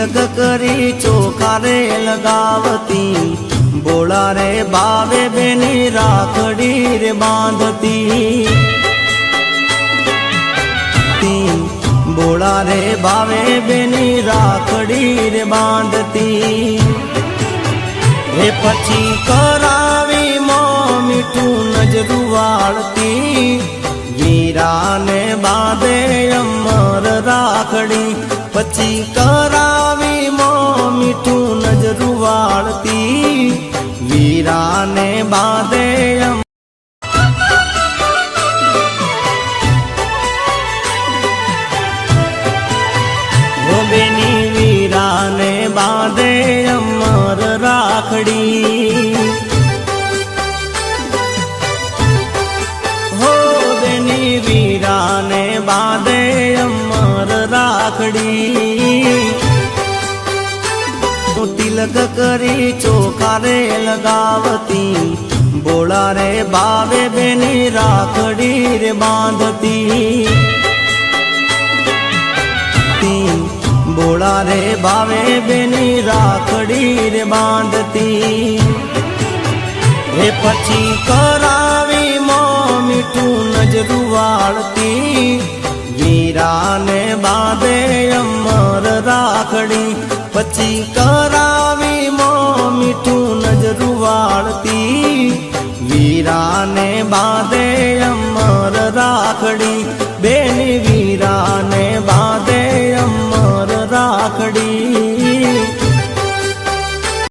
तिलक करी चोखा रे लगावती, बोला रे बावे बेनी राखड़ी रे बांधती। बोला रे बावे बेनी राखड़ी रे बांधती। हे पछी करावी मों मीठू नजरू वाळती, वीरा ने बांधे अमर राखड़ी। पछी करावी मों मीठू नजरू वाळती, वीरा ने बांधे बेनी वीरा ने बांधे अमर राखड़ी। हो बेनी वीरा ने बांधे अमर राखड़ी। तिलक करी चोखा रे लगावती, बोला रे बावे बेनी राखड़ी रे बांधती। बोला रे बावे बेनी राखड़ी रे बांधती। हे पछी करावी मों मीठू नजरू वाळती, वीरा ने बांधे अमर राखड़ी। पछी करावी मों मीठू नजरू वाळती, वीरा ने बांधे अमर राखड़ी। बेनी वीरा ने बांधे अमर राखड़ी।